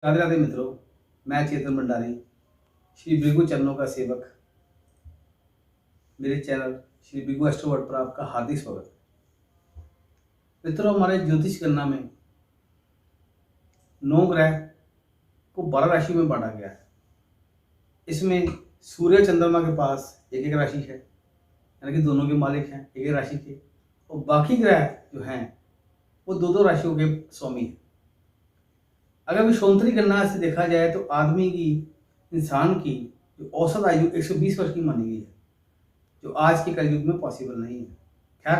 राधे राधे मित्रों। मैं चेतन भंडारी, श्री भृगु चरणों का सेवक। मेरे चैनल श्री भृगु एस्ट्रोवर्ड पर आपका हार्दिक स्वागत है। मित्रों, हमारे ज्योतिष गणना में 9 ग्रह को 12 राशि में बांटा गया है। इसमें सूर्य चंद्रमा के पास एक एक राशि है, यानी कि दोनों के मालिक हैं एक एक राशि के, और बाकी ग्रह जो हैं वो दो दो राशियों के स्वामी हैं। अगर विश्वोत्तरी गणना से देखा जाए तो आदमी की, इंसान की जो औसत आयु 120 वर्ष की मानी गई है, जो आज के कलयुग में पॉसिबल नहीं है। खैर,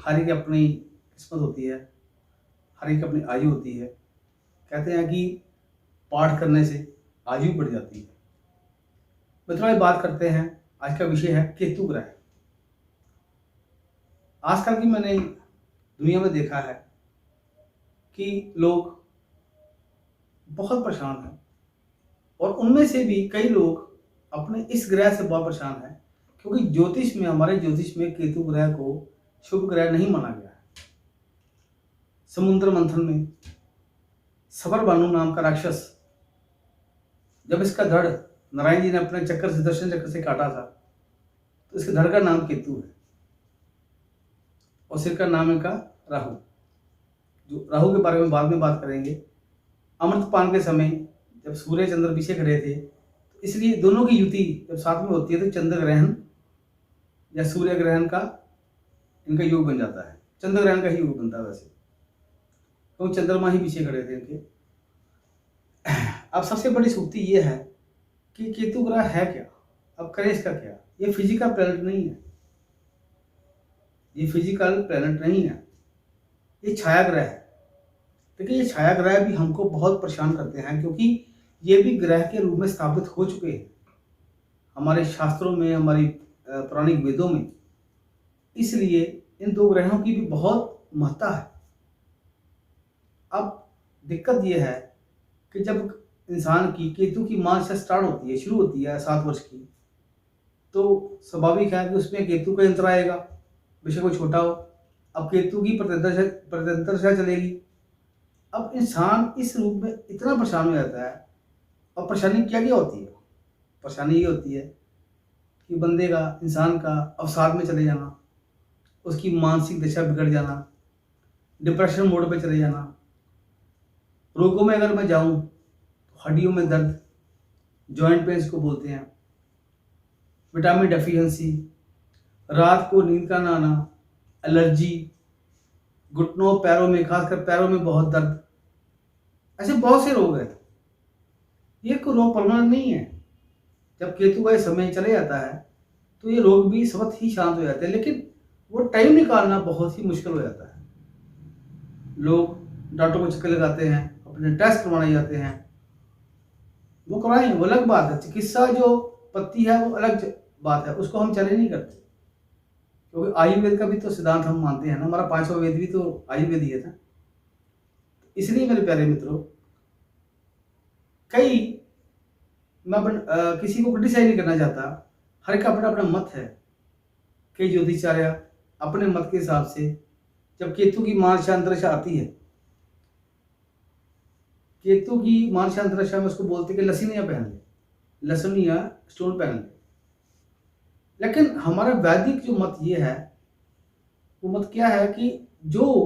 हर एक अपनी किस्मत होती है, हर एक अपनी आयु होती है। कहते हैं कि पाठ करने से आयु बढ़ जाती है। मित्रों, आज बात करते हैं, आज का विषय है केतु ग्रह। आजकल की मैंने दुनिया में देखा है कि लोग बहुत परेशान हैं, और उनमें से भी कई लोग अपने इस ग्रह से बहुत परेशान हैं, क्योंकि ज्योतिष में, हमारे ज्योतिष में केतु ग्रह को शुभ ग्रह नहीं माना गया है। समुद्र मंथन में सबर नाम का राक्षस, जब इसका धड़ नारायण जी ने अपने चक्कर से, दर्शन चक्र से काटा था, तो इसके धड़ का नाम केतु है और सिर का नाम इनका राहु। जो राहु के बारे में बाद में बात करेंगे। अमृतपान के समय जब सूर्य चंद्र पीछे खड़े थे, तो इसलिए दोनों की युति जब साथ में होती है तो चंद्र ग्रहण या सूर्य ग्रहण का इनका योग बन जाता है। चंद्र ग्रहण का ही योग बनता है वैसे, तो चंद्रमा ही पीछे खड़े थे इनके। अब सबसे बड़ी सूक्ति ये है कि केतु ग्रह है क्या, अब करें इसका क्या। ये फिजिकल प्लैनेट नहीं है, ये फिजिकल प्लैनेट नहीं है, ये छाया ग्रह है। देखिए, ये छाया ग्रह भी हमको बहुत परेशान करते हैं, क्योंकि ये भी ग्रह के रूप में स्थापित हो चुके हैं हमारे शास्त्रों में, हमारी पौराणिक वेदों में। इसलिए इन दो ग्रहों की भी बहुत महत्ता है। अब दिक्कत यह है कि जब इंसान की केतु की मास से स्टार्ट होती है, शुरू होती है 7 वर्ष की, तो स्वाभाविक है कि उसमें केतु का यंत्र आएगा, बेशक कोई छोटा हो। अब केतु की प्रत्यंतरशा चलेगी। अब इंसान इस रूप में इतना परेशान हो जाता है। और परेशानी क्या क्या होती है? परेशानी ये होती है कि बंदे का, इंसान का अवसाद में चले जाना, उसकी मानसिक दशा बिगड़ जाना, डिप्रेशन मोड पे चले जाना। रोगों में अगर मैं जाऊं तो हड्डियों में दर्द, जॉइंट पेन्स को बोलते हैं, विटामिन डेफिशिएंसी, रात को नींद का ना आना, एलर्जी, घुटनों पैरों में, खासकर पैरों में बहुत दर्द, ऐसे बहुत से रोग हैं। ये कोई रोग परमानेंट नहीं है। जब केतु का समय चले जाता है तो ये रोग भी सबक ही शांत हो जाते हैं, लेकिन वो टाइम निकालना बहुत ही मुश्किल हो जाता है। लोग डॉक्टर को चक्कर लगाते हैं, अपने टेस्ट करवाने जाते हैं, वो करवाएं, वो अलग बात है। चिकित्सा जो पत्ती है वो अलग बात है, उसको हम चले नहीं करते, क्योंकि आयुर्वेद का भी तो सिद्धांत हम मानते हैं ना। हमारा 5वां वेद भी तो आयुर्वेद ही है ना। इसलिए मेरे प्यारे मित्रों, मैं किसी को क्रिटिसाइज नहीं करना चाहता, हर एक का अपना अपना मत है। कई ज्योतिषाचार्य अपने मत के हिसाब से, जब केतु की मार्शांतरशा आती है, केतु की मार्शांतरशा में उसको बोलते कि लसनिया पहन ले, लहसुन या स्टोन पहन ले। लेकिन हमारा वैदिक जो मत ये है, वो मत क्या है कि जो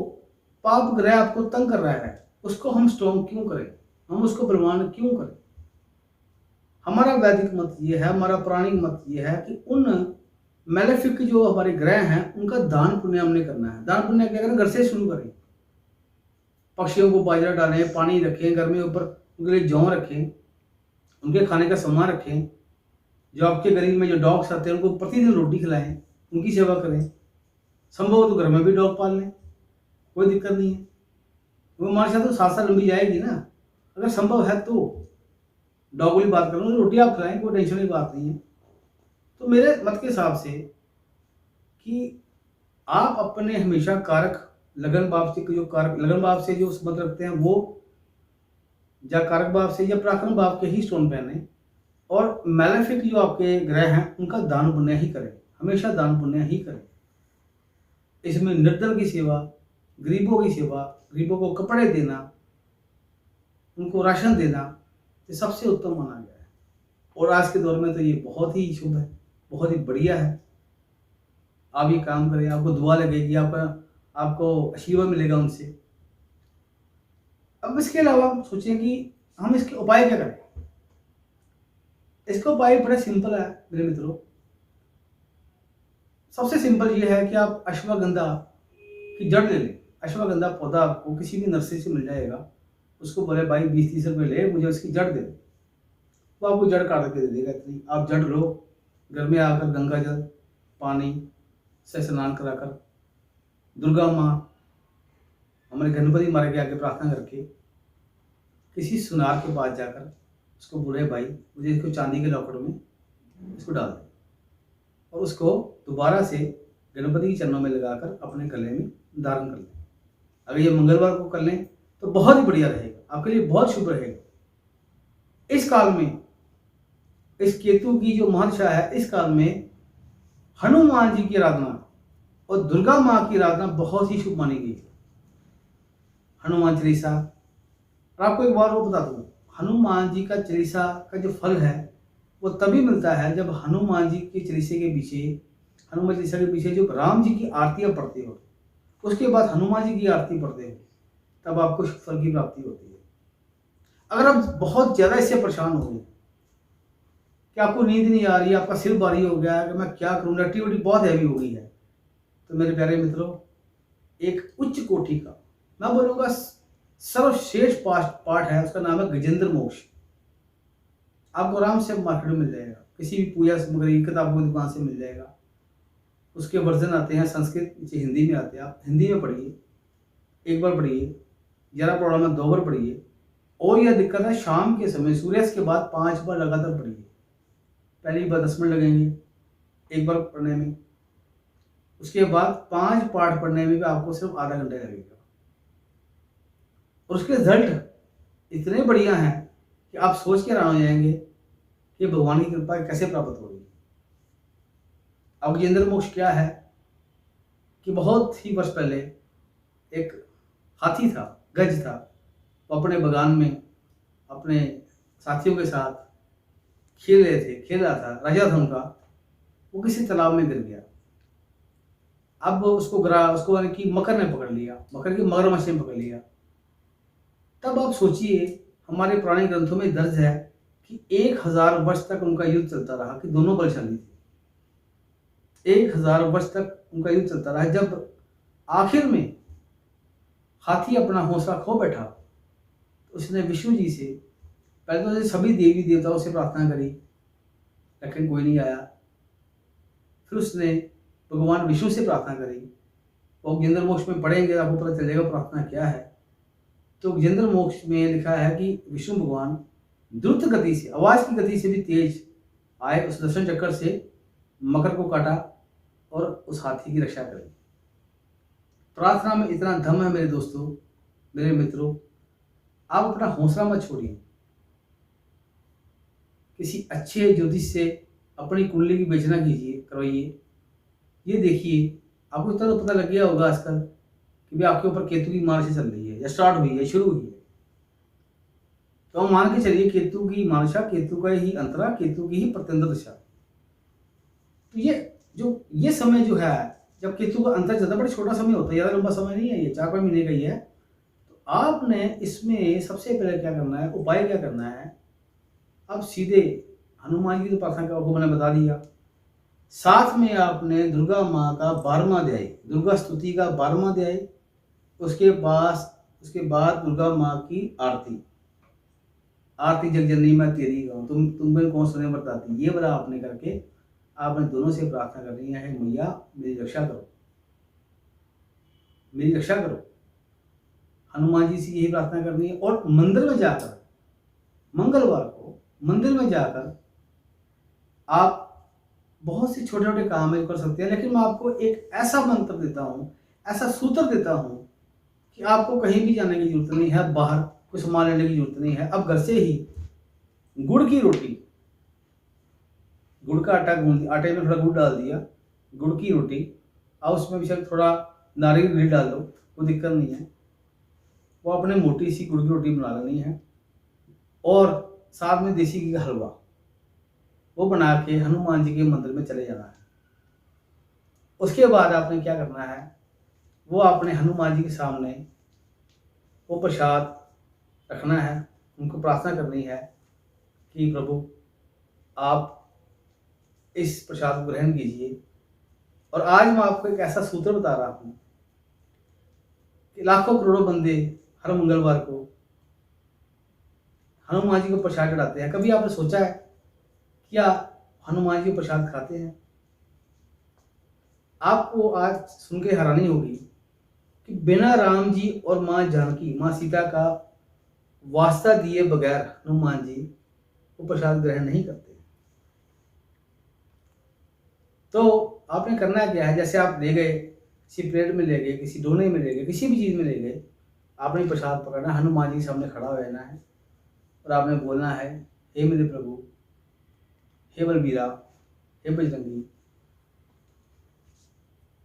पाप ग्रह आपको तंग कर रहा है उसको हम स्ट्रॉन्ग क्यों करें, हम उसको बलवान क्यों करें। हमारा वैदिक मत ये है, हमारा पौराणिक मत ये है कि उन मैलेफिक जो हमारे ग्रह हैं उनका दान पुण्य हमने करना है। दान पुण्य क्या करें? घर से शुरू करें। पक्षियों को बाजरा डालें, पानी रखें, घर में ऊपर उनके लिए जौ रखें, उनके खाने का सामान रखें। जो आपके गरीब में जो डॉग्स आते हैं उनको प्रतिदिन रोटी खिलाएं, उनकी सेवा करें। संभव हो तो घर में भी डॉग पाल लें, कोई दिक्कत नहीं है। वो हमारे साथ तो 7 साल लंबी जाएगी ना, अगर संभव है तो। डॉग वाली बात करूँ, रोटी आप खिलाएं, कोई टेंशन की बात नहीं है। तो मेरे मत के हिसाब से कि आप अपने हमेशा कारक लगन भाव से, जो कारक लगन भाव से जो संबंध रखते हैं वो, या कारक भाव से या पराक्रम भाव के ही स्टोन पहने, और मैलेफिक जो आपके ग्रह हैं उनका दान पुण्य ही करें, हमेशा दान पुण्य ही करें। इसमें निर्धन की सेवा, गरीबों की सेवा, गरीबों को कपड़े देना, उनको राशन देना, ये सबसे उत्तम माना गया है। और आज के दौर में तो ये बहुत ही शुभ है, बहुत ही बढ़िया है। आप ये काम करें, आपको दुआ लगेगी, आपको आशीर्वाद मिलेगा उनसे। अब इसके अलावा हम सोचें कि हम इसके उपाय क्या करें। इसका उपाय बड़ा सिंपल है मेरे मित्रों। सबसे सिंपल ये है कि आप अश्वगंधा की जड़ ले लें। अश्वगंधा पौधा आपको किसी भी नर्सरी से मिल जाएगा। उसको बोले भाई 20-30 रुपये ले, मुझे उसकी जड़ दे दे। वो आपको जड़ काट के दे देगा। इतनी आप जड़ लो, घर में आकर गंगा जल पानी से स्नान कराकर, दुर्गा माँ हमारे गणपति मारे के आगे प्रार्थना करके, किसी सुनार के पास जाकर उसको बोले भाई मुझे इसको चांदी के लॉकेट में इसको डाल दे, और उसको दोबारा से गणपति के चरणों में लगाकर अपने गले में धारण कर लें। अगर ये मंगलवार को कर लें तो बहुत ही बढ़िया रहेगा, आपके लिए बहुत शुभ रहेगा। इस काल में इस केतु की जो महत्ता है, इस काल में हनुमान जी की आराधना और दुर्गा माँ की आराधना बहुत ही शुभ मानी गई है। हनुमान चालीसा, और आपको एक बार वो बता दूं, हनुमान जी का चालीसा का जो फल है वो तभी मिलता है जब हनुमान जी के चालीसे के पीछे, हनुमान चालीसा के पीछे जो राम जी की आरतियां पढ़ते हो, उसके बाद हनुमान जी की आरती पढ़ते हो, तब आपको शुभ फल की प्राप्ति होती है। अगर आप बहुत ज़्यादा इससे परेशान हो गए कि आपको नींद नहीं आ रही है, आपका सिर भारी हो गया है कि मैं क्या करूँ, एक्टिविटी बहुत हैवी हो गई है, तो मेरे प्यारे मित्रों, एक उच्च कोटि का, मैं बोलूँगा सर्वश्रेष्ठ पाठ है, उसका नाम है गजेंद्र मोक्ष। आपको आराम से मार्केट में मिल जाएगा, किसी भी पूजा सामग्री किताबों की दुकान से मिल जाएगा। उसके वर्जन आते हैं संस्कृत, नीचे हिंदी में आते हैं। आप हिंदी में पढ़िए, एक बार पढ़िए, ज़्यादा प्रॉब्लम है 2 बार पढ़िए, और यह दिक्कत है शाम के समय सूर्यास्त के बाद 5 बार लगातार पढ़िए। पहली बार 10 मिनट लगेंगे एक बार पढ़ने में, उसके बाद 5 पाठ पढ़ने में भी आपको सिर्फ आधा घंटा लगेगा, और उसके रिजल्ट इतने बढ़िया हैं कि आप सोच के हैरान हो जाएंगे कि भगवान की कृपा कैसे प्राप्त होगी। अब गजेंद्र मोक्ष क्या है कि बहुत ही वर्ष पहले एक हाथी था, गज था, वो अपने बगान में अपने साथियों के साथ खेल रहा था, राजा था उनका। वो किसी तालाब में गिर गया। अब उसको यानी कि मकर ने पकड़ लिया, मकर की मगरमच्छ ने पकड़ लिया। तब आप सोचिए, हमारे पुराने ग्रंथों में दर्ज है कि 1000 वर्ष तक उनका युद्ध चलता रहा, कि दोनों बलशाली थे। 1000 वर्ष तक उनका युद्ध चलता रहा। जब आखिर में हाथी अपना हौसला खो बैठा, तो उसने विष्णु जी से, पहले तो उसने सभी देवी देवताओं से प्रार्थना करी, लेकिन कोई नहीं आया। फिर उसने भगवान विष्णु से प्रार्थना करी। और गजेंद्र मोक्ष में पढ़ेंगे आपको पता चलेगा प्रार्थना क्या है। तो गजेंद्र मोक्ष में लिखा है कि विष्णु भगवान द्रुत गति से, आवाज की गति से भी तेज आए, उस दर्शन चक्कर से मकर को काटा और उस हाथी की रक्षा करी। प्रार्थना में इतना दम है मेरे दोस्तों, मेरे मित्रों, आप अपना हौसला मत छोड़िए। किसी अच्छे ज्योतिष से अपनी कुंडली की विवेचना कीजिए, करवाइए। ये देखिए, आपको इतना तो पता लग गया होगा आजकल कि भाई आपके ऊपर केतु की मानसा चल रही है, या स्टार्ट हुई है, शुरू हुई है। तो हम मान के चलिए केतु की मानसा, केतु का ही अंतरा, केतु की ही प्रत्यंतर दशा। तो ये समय जो है, जब केतु का अंतर ज़्यादा बड़ा छोटा समय होता है, ज़्यादा लंबा समय नहीं है, ये 4-5 महीने का ही है। तो आपने इसमें सबसे पहले क्या करना है, उपाय क्या करना है, अब सीधे हनुमान जी की प्रार्थना का आपको मैंने बता दिया। साथ में आपने दुर्गा माँ का 12वां अध्याय, दुर्गा स्तुति का 12वां अध्याय, उसके बाद दुर्गा माँ की आरती जग जननी मैं तेरी गाऊं, तुम बिन कौन सुने बताती, ये वाला आपने करके आपने दोनों से प्रार्थना करनी है, मैया मेरी रक्षा करो, मेरी रक्षा करो। हनुमान जी से यही प्रार्थना करनी है। और मंदिर में जाकर, मंगलवार को मंदिर में जाकर आप बहुत से छोटे छोटे काम कर सकते हैं, लेकिन मैं आपको एक ऐसा मंत्र देता हूँ, ऐसा सूत्र देता हूँ कि आपको कहीं भी जाने की जरूरत नहीं है, बाहर कुछ सामान लेने की जरूरत नहीं है। अब घर से ही गुड़ की रोटी, गुड़ का आटा गूंद, आटे में थोड़ा गुड़ डाल दिया, गुड़ की रोटी, और उसमें भी शायद थोड़ा नारियल भी डाल दो, कोई दिक्कत नहीं है। वो अपने मोटी सी गुड़ की रोटी बना लेनी है, और साथ में देसी घी का हलवा वो बना के हनुमान जी के मंदिर में चले जाना है। उसके बाद आपने क्या करना है, वो आपने हनुमान जी के सामने वो प्रसाद रखना है, उनको प्रार्थना करनी है कि प्रभु आप इस प्रसाद को ग्रहण कीजिए। और आज मैं आपको एक ऐसा सूत्र बता रहा हूँ कि लाखों करोड़ों बंदे हर मंगलवार को हनुमान जी को प्रसाद चढ़ाते हैं। कभी आपने सोचा है क्या हनुमान जी प्रसाद खाते हैं? आपको आज सुन के हैरानी होगी कि बिना राम जी और माँ जानकी, माँ सीता का वास्ता दिए बगैर हनुमान जी वो प्रसाद ग्रहण नहीं करते। तो आपने करना क्या है, जैसे आप ले गए, किसी प्लेट में ले गए, किसी डोने में ले गए, किसी भी चीज़ में ले गए, आपने प्रसाद पकड़ना, हनुमान जी के सामने खड़ा हो रहना है और आपने बोलना है, हे मेरे प्रभु, हे बलबीरा, हे बजरंगी,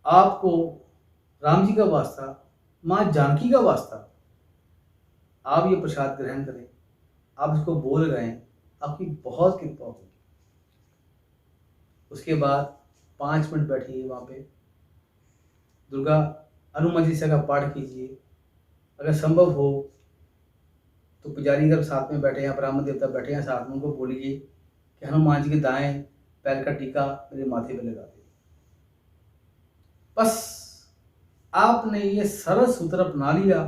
आपको राम जी का वास्ता, माँ जानकी का वास्ता, आप ये प्रसाद ग्रहण करें। आप इसको बोल गए, आपकी बहुत कृपा होगी। उसके बाद 5 मिनट बैठिए वहाँ पे, दुर्गा हनुमान चालीसा का पाठ कीजिए। अगर संभव हो तो पुजारी अगर साथ में बैठे हैं, ब्राह्मण देवता बैठे हैं साथ में, उनको बोलिए कि हनुमान जी के दाएं पैर का टीका मेरे माथे पे लगा दे। बस आपने ये सरल सूत्र अपना लिया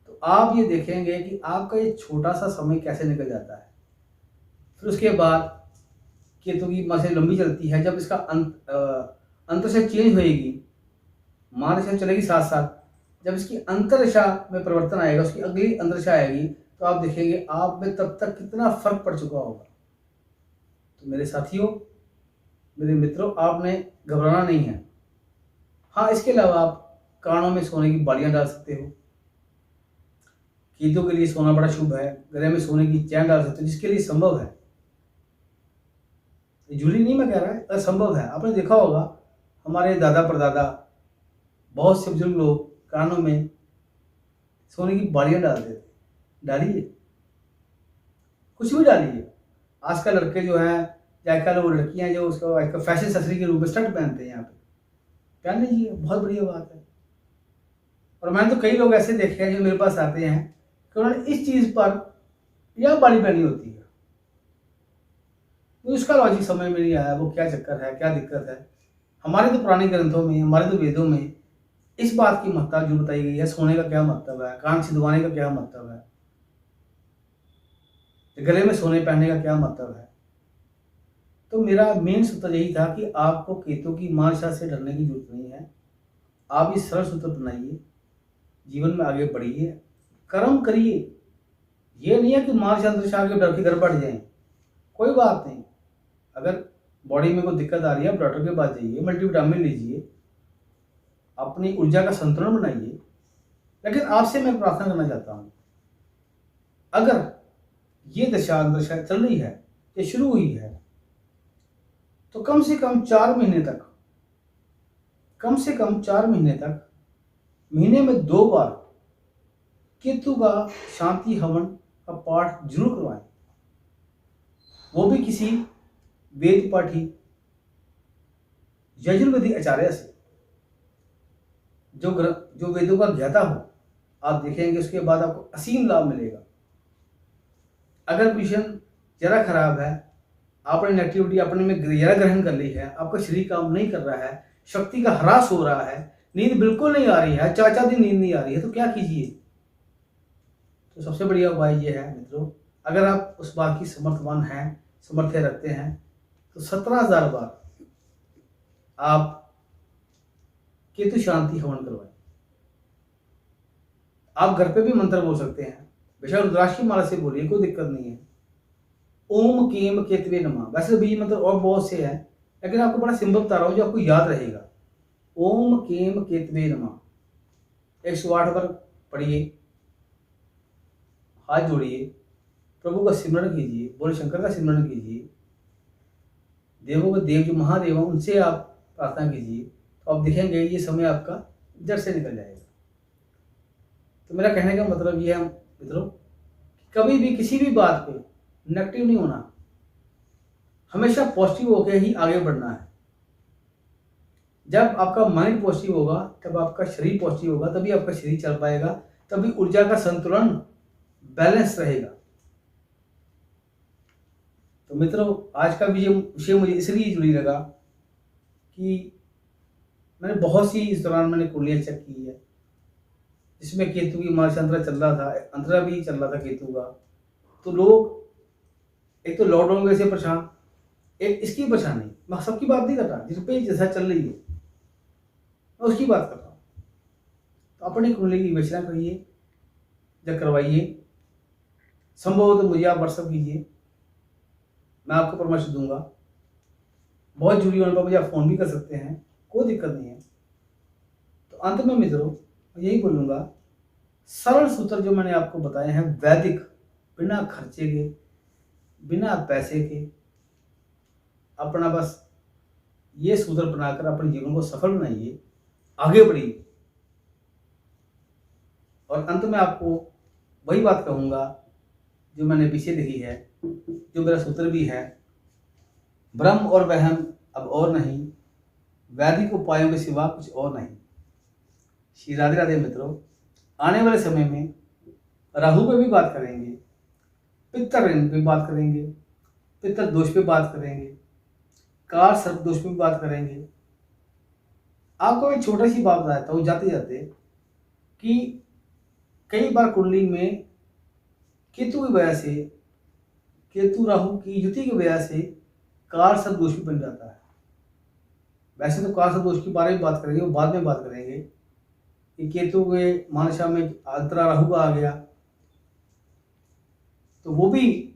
तो आप ये देखेंगे कि आपका ये छोटा सा समय कैसे निकल जाता है। फिर उसके बाद केतु की मासे लंबी चलती है, जब इसका अंतर से चेंज होएगी, महादशा चलेगी 7 साल, जब इसकी अंतरदशा में परिवर्तन आएगा, उसकी अगली अंतरदशा आएगी, तो आप देखेंगे आप में तब तक कितना फर्क पड़ चुका होगा। तो मेरे साथियों, मेरे मित्रों, आपने घबराना नहीं है। हाँ, इसके अलावा आप कानों में सोने की बालियां डाल सकते हो। केतु के लिए सोना बड़ा शुभ है। गले में सोने की चैन डाल सकते हो, जिसके लिए संभव है। जरूरी नहीं मैं कह रहा है, असंभव है। आपने देखा होगा हमारे दादा परदादा, बहुत से बुजुर्ग लोग कानों में सोने की बालियां डालते थे। डालिए, कुछ भी डालिए। आजकल लड़के जो हैं, या आजकल वो लड़कियां जो उसको आजकल फैशन एक्सेसरी के रूप में स्टड पहनते हैं, यहाँ पे पहन लीजिए, बहुत बढ़िया बात है। और मैंने तो कई लोग ऐसे देखे हैं जो मेरे पास आते हैं कि उन्होंने इस चीज़ पर यह बाली पहनी होती है। तो इसका लॉजिक समझ में नहीं आया, वो क्या चक्कर है, क्या दिक्कत है। हमारे तो पुराने ग्रंथों में, हमारे तो वेदों में इस बात की महत्ता जो बताई गई है, सोने का क्या महत्व है, कान छिदवाने का क्या महत्व है, गले में सोने पहनने का क्या महत्व है। तो मेरा मेन सूत्र यही था कि आपको केतु की मानसा से डरने की जरूरत नहीं है। आप ये सरल सूत्र बनाइए, जीवन में आगे बढ़िए, कर्म करिए। ये नहीं है कि मानसा अंतरिक्षा के डर के घर बढ़ जाए, कोई बात नहीं। अगर बॉडी में कोई दिक्कत आ रही है, आप डॉक्टर के पास जाइए, मल्टीविटामिन लीजिए, अपनी ऊर्जा का संतुलन बनाइए। लेकिन आपसे मैं प्रार्थना करना चाहता हूँ, अगर ये दशा अंतरिक्षा चल रही है, ये शुरू हुई है, तो कम से कम 4 महीने तक, कम से कम 4 महीने तक, महीने में 2 बार केतु का शांति हवन का पाठ जरूर करवाएं। वो भी किसी वेद पाठी यजुर्वेदिक आचार्य से, जो वेदों का ज्ञाता हो। आप देखेंगे उसके बाद आपको असीम लाभ मिलेगा। अगर विजन जरा खराब है, आपने नेगेटिविटी अपने में जरा ग्रहण कर ली है, आपका शरीर काम नहीं कर रहा है, शक्ति का ह्रास हो रहा है, नींद बिल्कुल नहीं आ रही है, 4-4 दिन नींद नहीं आ रही है, तो क्या कीजिए? तो सबसे बढ़िया उपाय ये है मित्रों, अगर आप उस बात की समर्थवान हैं, समर्थ्य रखते हैं, तो 17,000 बार आप केतु शांति हवन करवाएं। आप घर पे भी मंत्र बोल सकते हैं, बेशक रुद्राक्ष की माला से बोलिए, कोई दिक्कत नहीं है। ओम केम केतवे नमः। वैसे बीज मंत्र और बहुत से हैं, लेकिन आपको बड़ा सिंपल बता रहा हूँ जो आपको याद रहेगा। ओम केम केतवे नमः 108 बार पढ़िए, हाथ जोड़िए, प्रभु का सिमरण कीजिए, बोले शंकर का सिमरण कीजिए, देवों के देव जो महादेव हैं उनसे आप प्रार्थना कीजिए, तो आप देखेंगे ये समय आपका जड़ से निकल जाएगा। तो मेरा कहने का मतलब ये है मित्रों, कभी भी किसी भी बात पे नेगेटिव नहीं होना, हमेशा पॉजिटिव होकर ही आगे बढ़ना है। जब आपका माइंड पॉजिटिव होगा, तब आपका शरीर पॉजिटिव होगा, तभी आपका शरीर चल पाएगा, तभी ऊर्जा का संतुलन बैलेंस रहेगा। तो मित्रों, आज का विषय मुझे इसलिए जुड़ी लगा कि मैंने बहुत सी इस दौरान मैंने कुंडलियाँ चेक की है, जिसमें केतु की मार्च अंतरा चल रहा था, अंतरा भी चल रहा था केतु का। तो लोग एक तो लॉकडाउन की वजह से परेशान, एक इसकी परेशानी, मैं सबकी बात नहीं कर रहा, जिस पे जैसा चल रही है मैं उसकी बात कर रहा हूँ। तो अपनी कुंडली की विवेचना करिए, जब करवाइए, संभव हो तो मुझे आप व्हाट्सअप कीजिए, मैं आपको परामर्श दूंगा। बहुत जरूरी होने पर मुझे आप फ़ोन भी कर सकते हैं, कोई दिक्कत नहीं है। तो अंत में मित्रों मैं यही बोलूँगा, सरल सूत्र जो मैंने आपको बताए हैं वैदिक, बिना खर्चे के, बिना पैसे के, अपना बस ये सूत्र बनाकर अपने जीवन को सफल बनाइए, आगे बढ़िए। और अंत में आपको वही बात कहूँगा जो मैंने पीछे लिखी है, जो मेरा सूत्र भी है, भ्रम और वहम अब और नहीं, वैदिक उपायों के सिवा कुछ और नहीं। श्री राधे राधे मित्रों। आने वाले समय में राहु पे भी बात करेंगे, पितर ऋण पे बात करेंगे, पितर दोष पे बात करेंगे, काल सर्प दोष पे भी बात करेंगे। आपको एक छोटा सी बात बताता हूँ जाते जाते कि कई बार कुंडली में केतु की वजह से, केतु राहु की युति की वजह से काल सर्प दोष भी बन जाता है। वैसे तो काल सर्प दोष के बारे में बात करेंगे, वो बाद में बात करेंगे कि केतु के मानसा में अंतरा राहु का आ गया, तो वो भी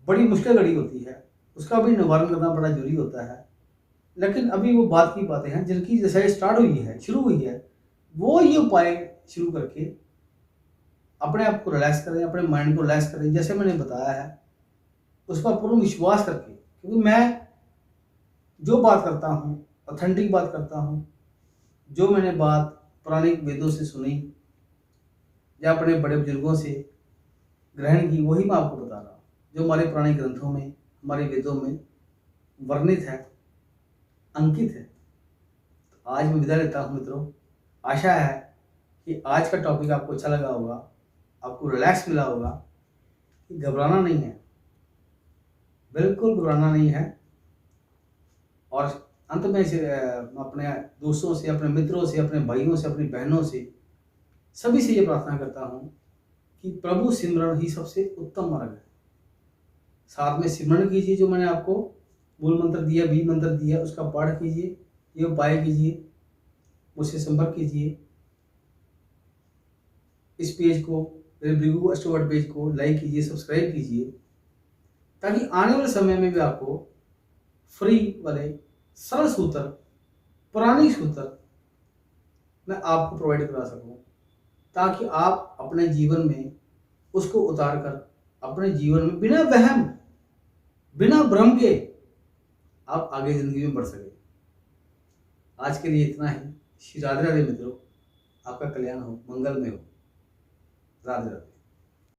बड़ी मुश्किल घड़ी होती है, उसका भी निवारण करना बड़ा जरूरी होता है। लेकिन अभी वो बात की बातें हैं जिनकी जैसे स्टार्ट हुई है, शुरू हुई है, वो ये उपाय शुरू करके अपने आप को रिलैक्स करें, अपने माइंड को रिलैक्स करें, जैसे मैंने बताया है उस पर पूर्ण विश्वास करके। क्योंकि मैं जो बात करता हूँ ऑथेंटिक बात करता हूँ, जो मैंने बात पुराने वेदों से सुनी या अपने बड़े बुजुर्गों से ग्रहण की, वही मैं आपको बता रहा हूँ, जो हमारे पुराने ग्रंथों में, हमारे वेदों में वर्णित है, अंकित है। तो आज मैं विदा लेता हूँ मित्रों। आशा है कि आज का टॉपिक आपको अच्छा लगा होगा, आपको रिलैक्स मिला होगा, कि घबराना नहीं है, बिल्कुल घबराना नहीं है। और अंत में से अपने दोस्तों से, अपने मित्रों से, अपने भाइयों से, अपनी बहनों से, सभी से ये प्रार्थना करता हूँ कि प्रभु सिमरण ही सबसे उत्तम मार्ग है। साथ में सिमरण कीजिए, जो मैंने आपको मूल मंत्र दिया, बीज मंत्र दिया, उसका पाठ कीजिए, ये उपाय कीजिए, मुझसे संपर्क कीजिए। इस पेज को, मेरे भृगु अष्टवट पेज को लाइक कीजिए, सब्सक्राइब कीजिए, ताकि आने वाले समय में भी आपको फ्री वाले सरल सूत्र, पुरानी सूत्र मैं आपको प्रोवाइड करा सकूं, ताकि आप अपने जीवन में उसको उतार कर अपने जीवन में बिना वहम, बिना भ्रम के आप आगे जिंदगी में बढ़ सके। आज के लिए इतना ही। श्री राधे राधे मित्रों, आपका कल्याण हो, मंगलमय हो। राधे राधे।